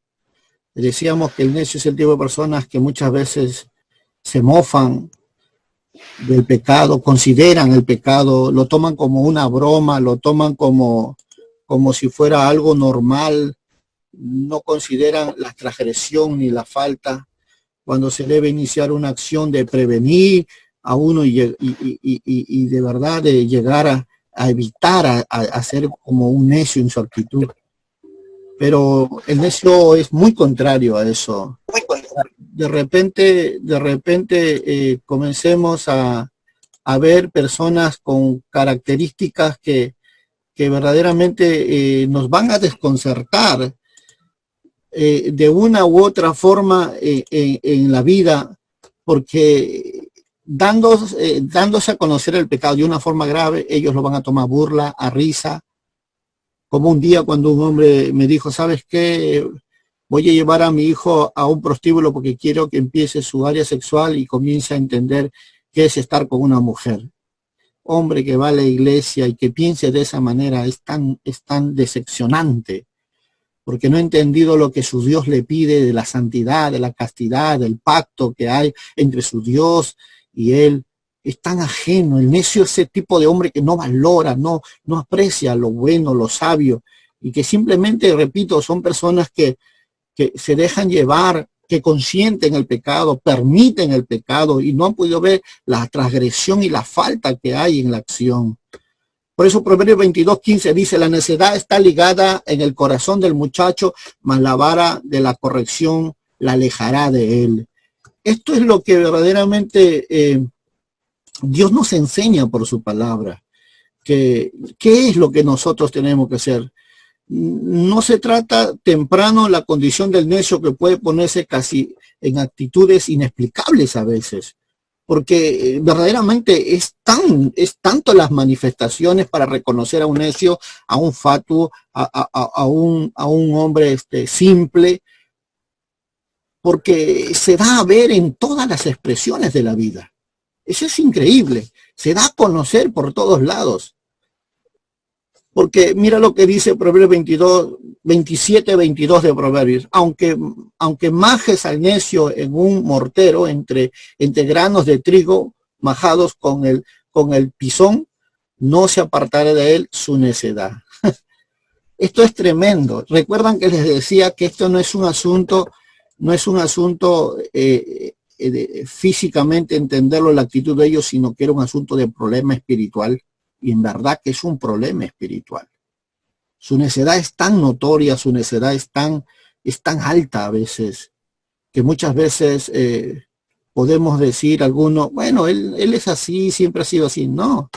Decíamos que el necio es el tipo de personas que muchas veces se mofan del pecado, consideran el pecado, lo toman como una broma, lo toman como si fuera algo normal, no consideran la transgresión ni la falta cuando se debe iniciar una acción de prevenir a uno y de verdad de llegar a evitar a ser como un necio en su actitud. Pero el necio es muy contrario a eso. De repente comencemos a ver personas con características que verdaderamente nos van a desconcertar de una u otra forma en la vida, porque dándose a conocer el pecado de una forma grave, ellos lo van a tomar burla, a risa. Como un día cuando un hombre me dijo, ¿sabes qué? Voy a llevar a mi hijo a un prostíbulo porque quiero que empiece su área sexual y comience a entender qué es estar con una mujer. Hombre que va a la iglesia y que piense de esa manera es tan decepcionante, porque no ha entendido lo que su Dios le pide de la santidad, de la castidad, del pacto que hay entre su Dios y él. Es tan ajeno. El necio es ese tipo de hombre que no valora, no aprecia lo bueno, lo sabio, y que simplemente, repito, son personas que se dejan llevar, que consienten el pecado, permiten el pecado y no han podido ver la transgresión y la falta que hay en la acción. Por eso Proverbios 22:15 dice, la necedad está ligada en el corazón del muchacho, mas la vara de la corrección la alejará de él. Esto es lo que verdaderamente Dios nos enseña por su palabra. ¿Qué es lo que nosotros tenemos que hacer? No se trata temprano la condición del necio que puede ponerse casi en actitudes inexplicables a veces. porque verdaderamente es tanto las manifestaciones para reconocer a un necio, a un fatuo, a un hombre simple, porque se da a ver en todas las expresiones de la vida. Eso es increíble, se da a conocer por todos lados. Porque mira lo que dice Proverbios 27, 22 de Proverbios. Aunque majes al necio en un mortero entre granos de trigo majados con el pisón, no se apartará de él su necedad. Esto es tremendo. Recuerdan que les decía que esto no es un asunto físicamente entenderlo, la actitud de ellos, sino que era un asunto de problema espiritual. Y en verdad que es un problema espiritual. Su necedad es tan notoria, su necedad es tan alta a veces, que muchas veces podemos decir alguno, bueno, él es así, siempre ha sido así. No,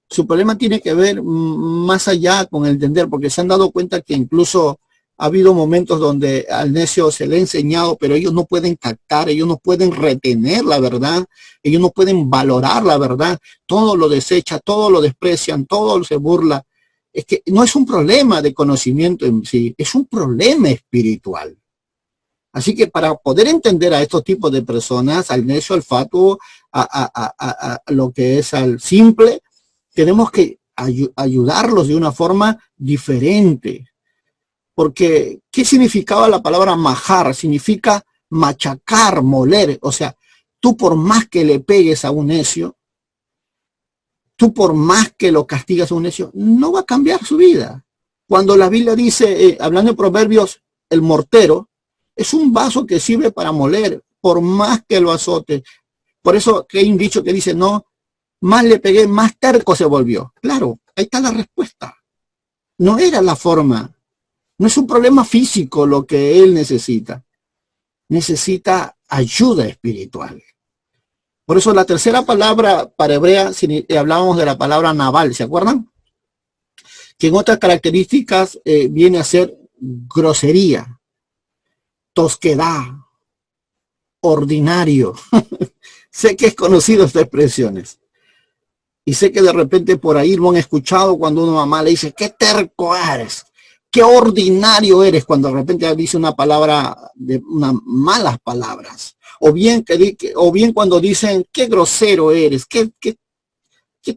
su problema tiene que ver más allá con el entender, porque se han dado cuenta que incluso ha habido momentos donde al necio se le ha enseñado, pero ellos no pueden captar, ellos no pueden retener la verdad, ellos no pueden valorar la verdad, todo lo desecha, todo lo desprecian, todo se burla. Es que no es un problema de conocimiento en sí, es un problema espiritual. Así que para poder entender a estos tipos de personas, al necio, al fatuo, a lo que es al simple, tenemos que ayudarlos de una forma diferente. Porque, ¿qué significaba la palabra majar? Significa machacar, moler. O sea, tú por más que le pegues a un necio, tú por más que lo castigas a un necio, no va a cambiar su vida. Cuando la Biblia dice, hablando de Proverbios, el mortero, es un vaso que sirve para moler, por más que lo azote. Por eso que hay un dicho que dice, no, más le pegué, más terco se volvió. Claro, ahí está la respuesta. No era la forma. No es un problema físico lo que él necesita. Necesita ayuda espiritual. Por eso la tercera palabra para hebrea, si hablábamos de la palabra naval, ¿se acuerdan? Que en otras características viene a ser grosería, tosquedad, ordinario. Sé que es conocido estas expresiones. Y sé que de repente por ahí lo han escuchado cuando una mamá le dice, qué terco eres. Qué ordinario eres, cuando de repente dice una palabra, unas malas palabras. O bien cuando dicen, qué grosero eres, qué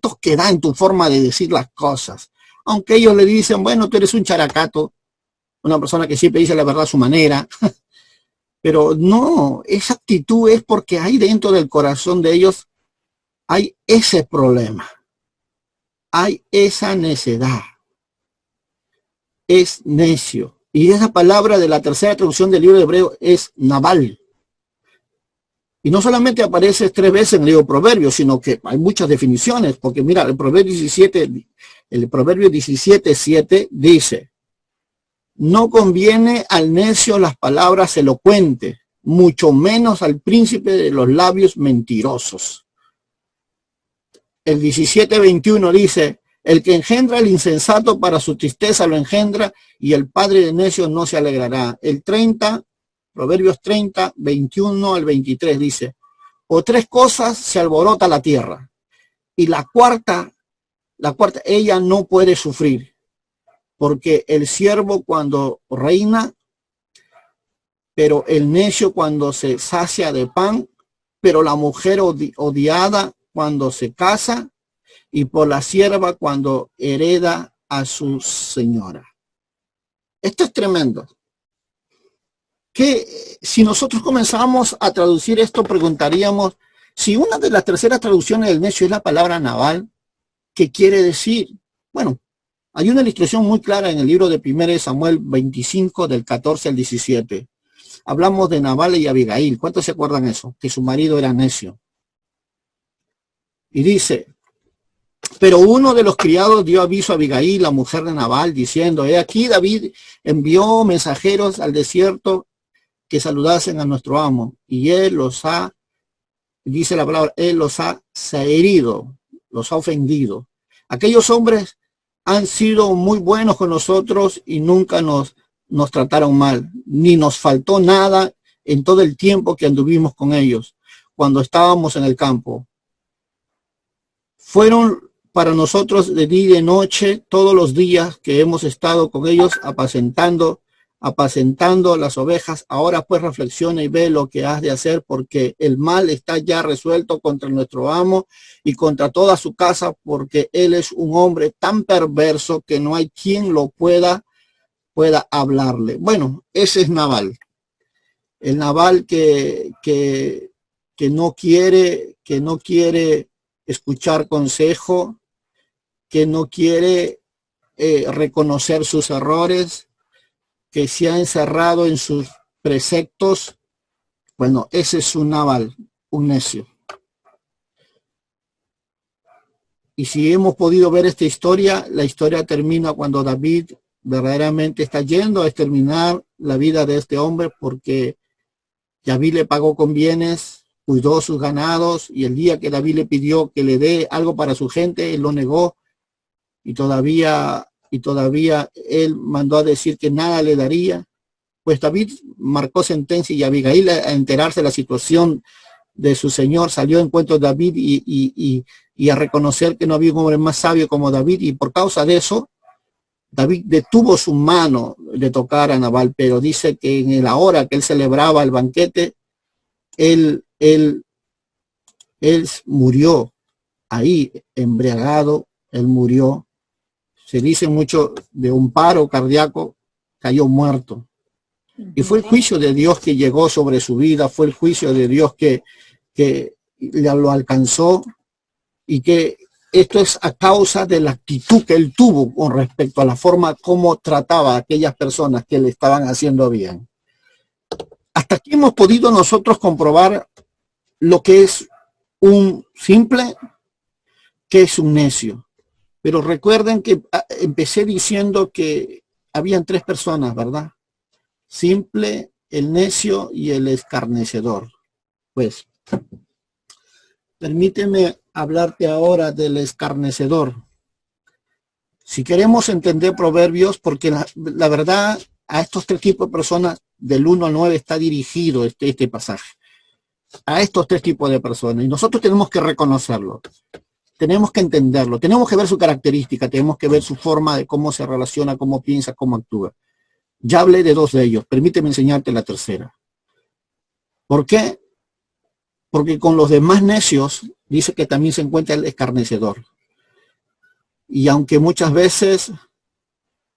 tosquedad en tu forma de decir las cosas. Aunque ellos le dicen, bueno, tú eres un characato, una persona que siempre dice la verdad a su manera. Pero no, esa actitud es porque hay dentro del corazón de ellos, hay ese problema. Hay esa necedad. Es necio. Y esa palabra de la tercera traducción del libro de Hebreo es naval. Y no solamente aparece 3 veces en el libro de Proverbios, sino que hay muchas definiciones, porque mira, el Proverbio 17:7 dice, no conviene al necio las palabras elocuentes, mucho menos al príncipe de los labios mentirosos. El 17:21 dice, el que engendra el insensato para su tristeza lo engendra, y el padre de necios no se alegrará. El 30, Proverbios 30, 21 al 23 dice, por 3 cosas se alborota la tierra, y la cuarta, ella no puede sufrir, porque el siervo cuando reina, pero el necio cuando se sacia de pan, pero la mujer odiada cuando se casa, y por la sierva cuando hereda a su señora. Esto es tremendo. Que si nosotros comenzamos a traducir esto, preguntaríamos, si una de las terceras traducciones del necio es la palabra naval, ¿qué quiere decir? Bueno, hay una ilustración muy clara en el libro de 1 Samuel 25, del 14 al 17. Hablamos de Nabal y Abigail. ¿Cuántos se acuerdan eso? Que su marido era necio. Y dice, pero uno de los criados dio aviso a Abigail, la mujer de Nabal, diciendo, he aquí David envió mensajeros al desierto que saludasen a nuestro amo, y él los ha, dice la palabra, él los ha herido, los ha ofendido. Aquellos hombres han sido muy buenos con nosotros y nunca nos trataron mal, ni nos faltó nada en todo el tiempo que anduvimos con ellos. cuando estábamos en el campo. Fueron para nosotros de día y de noche, todos los días que hemos estado con ellos apacentando las ovejas. Ahora pues reflexiona y ve lo que has de hacer, porque el mal está ya resuelto contra nuestro amo y contra toda su casa, porque él es un hombre tan perverso que no hay quien lo pueda hablarle. Bueno, ese es Nabal. El Nabal que no quiere escuchar consejo, que no quiere reconocer sus errores, que se ha encerrado en sus preceptos. Bueno, ese es un Nabal, un necio. Y si hemos podido ver esta historia, la historia termina cuando David verdaderamente está yendo a exterminar la vida de este hombre, porque David le pagó con bienes, cuidó sus ganados, y el día que David le pidió que le dé algo para su gente, él lo negó, y todavía él mandó a decir que nada le daría. Pues David marcó sentencia, y Abigail, a enterarse de la situación de su señor, salió en encuentro de David y a reconocer que no había un hombre más sabio como David, y por causa de eso David detuvo su mano de tocar a Nabal, pero dice que en la hora que él celebraba el banquete, él murió ahí embriagado, él murió. Se dice mucho de un paro cardíaco, cayó muerto. Y fue el juicio de Dios que llegó sobre su vida, fue el juicio de Dios que lo alcanzó, y que esto es a causa de la actitud que él tuvo con respecto a la forma como trataba a aquellas personas que le estaban haciendo bien. Hasta aquí hemos podido nosotros comprobar lo que es un simple, que es un necio. Pero recuerden que empecé diciendo que habían tres personas, ¿verdad? Simple, el necio y el escarnecedor. Pues, permíteme hablarte ahora del escarnecedor. Si queremos entender Proverbios, porque la verdad, a estos tres tipos de personas, del 1 al 9, está dirigido este pasaje. A estos tres tipos de personas. Y nosotros tenemos que reconocerlo. Tenemos que entenderlo. Tenemos que ver su característica. Tenemos que ver su forma de cómo se relaciona, cómo piensa, cómo actúa. Ya hablé de dos de ellos. Permíteme enseñarte la tercera. ¿Por qué? Porque con los demás necios dice que también se encuentra el escarnecedor. Y aunque muchas veces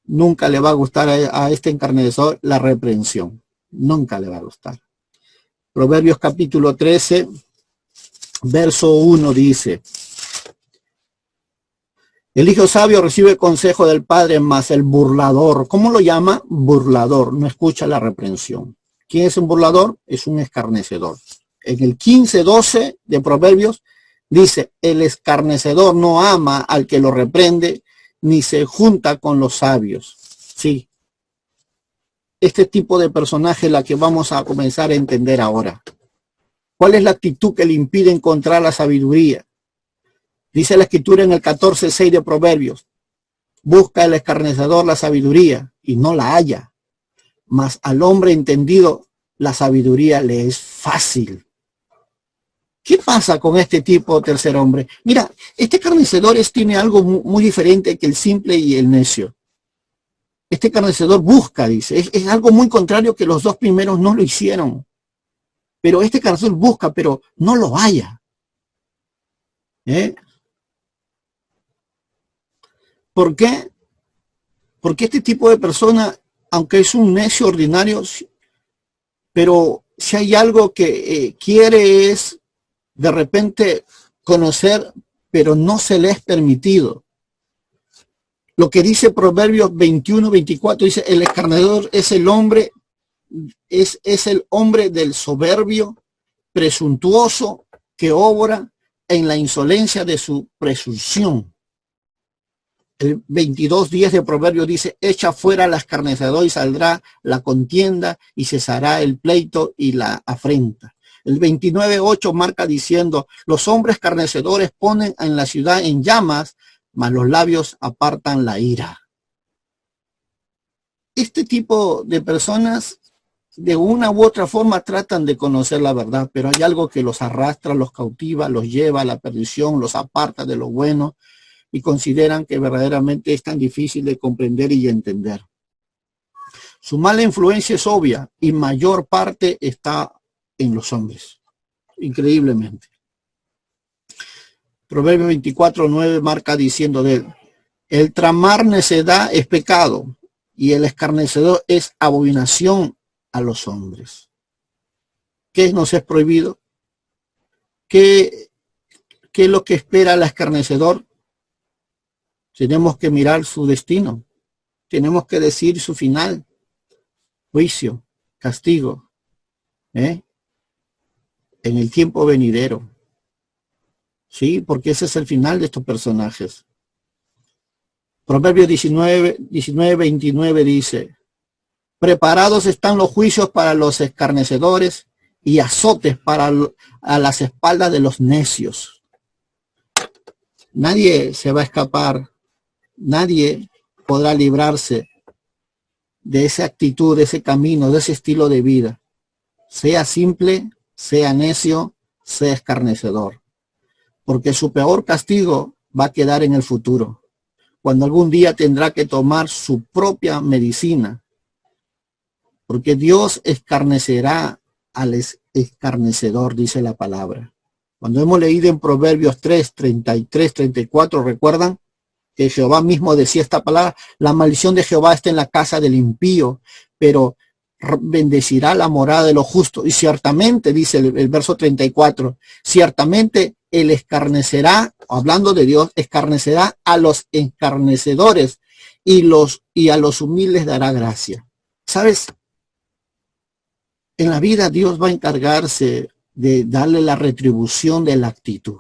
nunca le va a gustar a este escarnecedor la reprensión. Nunca le va a gustar. Proverbios capítulo 13, verso 1 dice: el hijo sabio recibe consejo del padre, mas el burlador, ¿cómo lo llama? Burlador, no escucha la reprensión. ¿Quién es un burlador? Es un escarnecedor. En el 15:12 de Proverbios dice: el escarnecedor no ama al que lo reprende, ni se junta con los sabios. Sí. Este tipo de personaje es la que vamos a comenzar a entender ahora. ¿Cuál es la actitud que le impide encontrar la sabiduría? Dice la escritura en el 14:6 de Proverbios: busca el escarnecedor la sabiduría y no la halla, mas al hombre entendido la sabiduría le es fácil. ¿Qué pasa con este tipo tercer hombre? Mira, este escarnecedor tiene algo muy diferente que el simple y el necio. Este escarnecedor busca, dice, es algo muy contrario, que los dos primeros no lo hicieron. Pero este escarnecedor busca, pero no lo halla. ¿Por qué? Porque este tipo de persona, aunque es un necio ordinario, pero si hay algo que quiere es de repente conocer, pero no se le es permitido. Lo que dice Proverbios 21:24, dice: el escarnecedor es el hombre, es el hombre del soberbio, presuntuoso, que obra en la insolencia de su presunción. El 22:10 de Proverbios dice: echa fuera al escarnecedor y saldrá la contienda y cesará el pleito y la afrenta. El 29:8 marca diciendo: los hombres escarnecedores ponen en la ciudad en llamas, mas los labios apartan la ira. Este tipo de personas de una u otra forma tratan de conocer la verdad, pero hay algo que los arrastra, los cautiva, los lleva a la perdición, los aparta de lo bueno y consideran que verdaderamente es tan difícil de comprender y entender. Su mala influencia es obvia y mayor parte está en los hombres, increíblemente. Proverbios 24:9 marca diciendo de él: el tramar necedad es pecado y el escarnecedor es abominación a los hombres. ¿Qué nos es prohibido? ¿Qué es lo que espera el escarnecedor? Tenemos que mirar su destino, tenemos que decir su final: juicio, castigo, en el tiempo venidero. Sí, porque ese es el final de estos personajes. Proverbios 19:29 dice: preparados están los juicios para los escarnecedores y azotes a las espaldas de los necios. Nadie se va a escapar, nadie podrá librarse de esa actitud, de ese camino, de ese estilo de vida. Sea simple, sea necio, sea escarnecedor. Porque su peor castigo va a quedar en el futuro, cuando algún día tendrá que tomar su propia medicina. Porque Dios escarnecerá al escarnecedor, dice la palabra. Cuando hemos leído en Proverbios 3, 33, 34, ¿recuerdan? Que Jehová mismo decía esta palabra: la maldición de Jehová está en la casa del impío, pero bendecirá la morada de los justos. Y ciertamente, dice el verso 34, ciertamente él escarnecerá, hablando de Dios, escarnecerá a los escarnecedores y a los humildes dará gracia. ¿Sabes? En la vida Dios va a encargarse de darle la retribución de la actitud.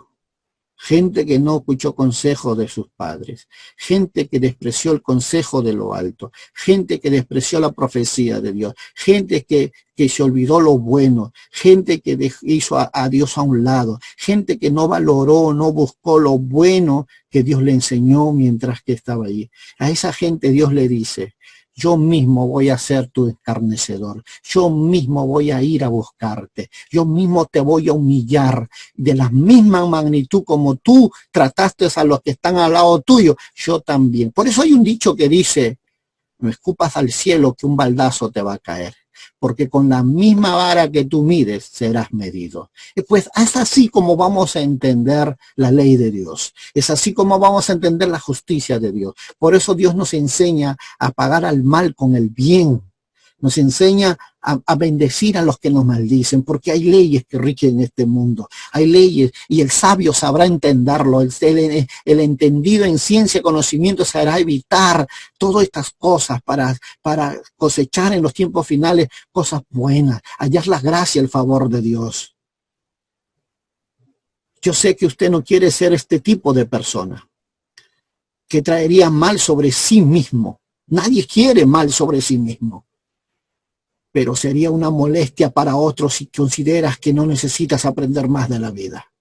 Gente que no escuchó consejo de sus padres, gente que despreció el consejo de lo alto, gente que despreció la profecía de Dios, gente que se olvidó lo bueno, gente que hizo a Dios a un lado, gente que no valoró, no buscó lo bueno que Dios le enseñó mientras que estaba allí. A esa gente Dios le dice: yo mismo voy a ser tu escarnecedor, yo mismo voy a ir a buscarte, yo mismo te voy a humillar de la misma magnitud como tú trataste a los que están al lado tuyo, yo también. Por eso hay un dicho que dice: no escupas al cielo que un baldazo te va a caer, porque con la misma vara que tú mides serás medido. Y pues es así como vamos a entender la ley de Dios, es así como vamos a entender la justicia de Dios. Por eso Dios nos enseña a pagar al mal con el bien, nos enseña a bendecir a los que nos maldicen, porque hay leyes que rigen este mundo, hay leyes, y el sabio sabrá entenderlo, el entendido en ciencia y conocimiento sabrá evitar todas estas cosas para cosechar en los tiempos finales cosas buenas, hallar la gracia, el favor de Dios. Yo sé que usted no quiere ser este tipo de persona que traería mal sobre sí mismo. Nadie quiere mal sobre sí mismo. Pero sería una molestia para otros si consideras que no necesitas aprender más de la vida.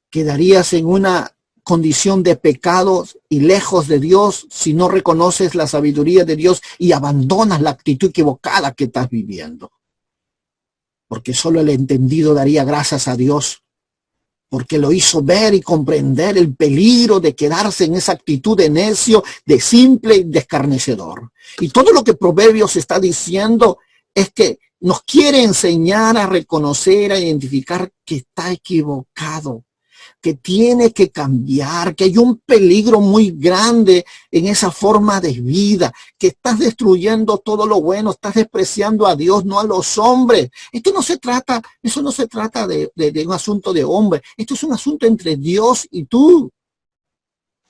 Quedarías en una condición de pecados y lejos de Dios si no reconoces la sabiduría de Dios y abandonas la actitud equivocada que estás viviendo. Porque solo el entendido daría gracias a Dios, porque lo hizo ver y comprender el peligro de quedarse en esa actitud de necio, de simple y de escarnecedor. Y todo lo que Proverbios está diciendo es que nos quiere enseñar a reconocer, a identificar que está equivocado, que tiene que cambiar, que hay un peligro muy grande en esa forma de vida, que estás destruyendo todo lo bueno, estás despreciando a Dios, no a los hombres. Eso no se trata de un asunto de hombre, esto es un asunto entre Dios y tú.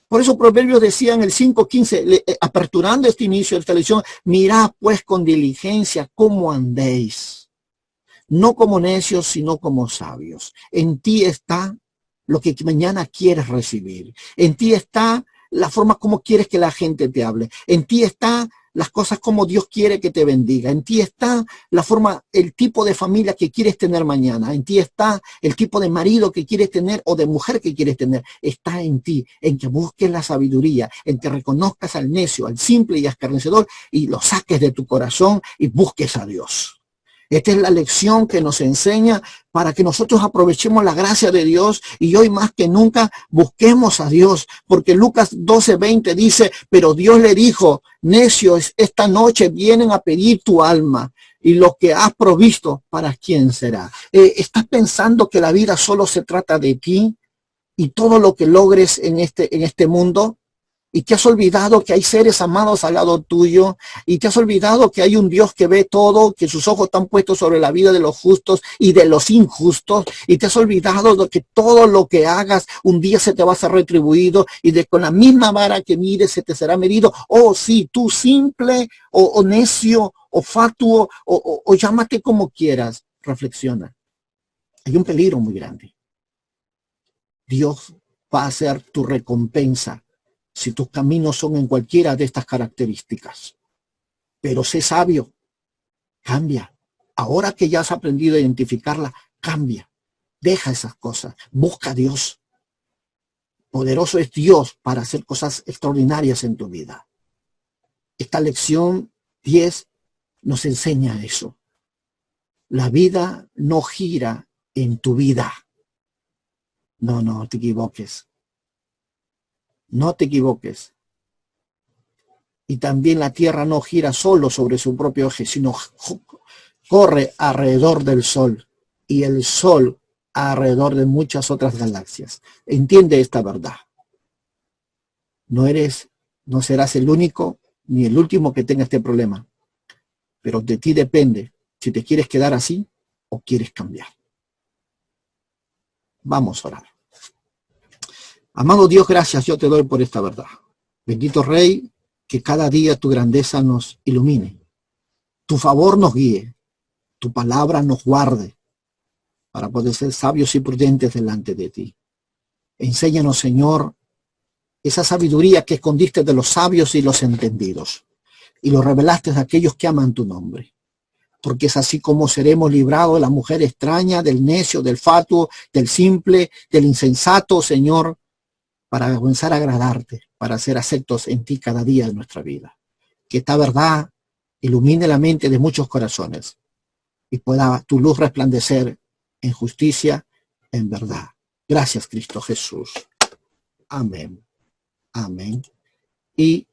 Por eso Proverbios decía en el 5:15, aperturando este inicio de esta lección: mirad pues con diligencia cómo andéis, no como necios, sino como sabios. En ti está lo que mañana quieres recibir. En ti está la forma como quieres que la gente te hable. En ti está las cosas como Dios quiere que te bendiga. En ti está la forma, el tipo de familia que quieres tener mañana. En ti está el tipo de marido que quieres tener o de mujer que quieres tener. Está en ti, en que busques la sabiduría, en que reconozcas al necio, al simple y escarnecedor y lo saques de tu corazón y busques a Dios. Esta es la lección que nos enseña para que nosotros aprovechemos la gracia de Dios y hoy más que nunca busquemos a Dios. Porque Lucas 12:20 dice, pero Dios le dijo, necios, esta noche vienen a pedir tu alma y lo que has provisto, ¿para quién será? ¿Estás pensando que la vida solo se trata de ti y todo lo que logres en este mundo? Y te has olvidado que hay seres amados al lado tuyo, y te has olvidado que hay un Dios que ve todo, que sus ojos están puestos sobre la vida de los justos y de los injustos, y te has olvidado de que todo lo que hagas un día se te va a ser retribuido, y de con la misma vara que mires se te será medido. Oh, sí, tú simple, o necio, o fatuo, o llámate como quieras, reflexiona. Hay un peligro muy grande. Dios va a ser tu recompensa si tus caminos son en cualquiera de estas características. Pero sé sabio, cambia. Ahora que ya has aprendido a identificarla, cambia. Deja esas cosas, busca a Dios. Poderoso es Dios para hacer cosas extraordinarias en tu vida. Esta lección 10 nos enseña eso. La vida no gira en tu vida. No te equivoques. No te equivoques. Y también la Tierra no gira solo sobre su propio eje, sino corre alrededor del Sol. Y el Sol alrededor de muchas otras galaxias. Entiende esta verdad. No serás el único ni el último que tenga este problema. Pero de ti depende si te quieres quedar así o quieres cambiar. Vamos a orar. Amado Dios, gracias yo te doy por esta verdad. Bendito Rey, que cada día tu grandeza nos ilumine, tu favor nos guíe, tu palabra nos guarde, para poder ser sabios y prudentes delante de ti. Enséñanos, Señor, esa sabiduría que escondiste de los sabios y los entendidos, y lo revelaste a aquellos que aman tu nombre. Porque es así como seremos librados de la mujer extraña, del necio, del fatuo, del simple, del insensato, Señor, para comenzar a agradarte, para ser aceptos en ti cada día de nuestra vida. Que esta verdad ilumine la mente de muchos corazones y pueda tu luz resplandecer en justicia, en verdad. Gracias, Cristo Jesús. Amén. Amén. Y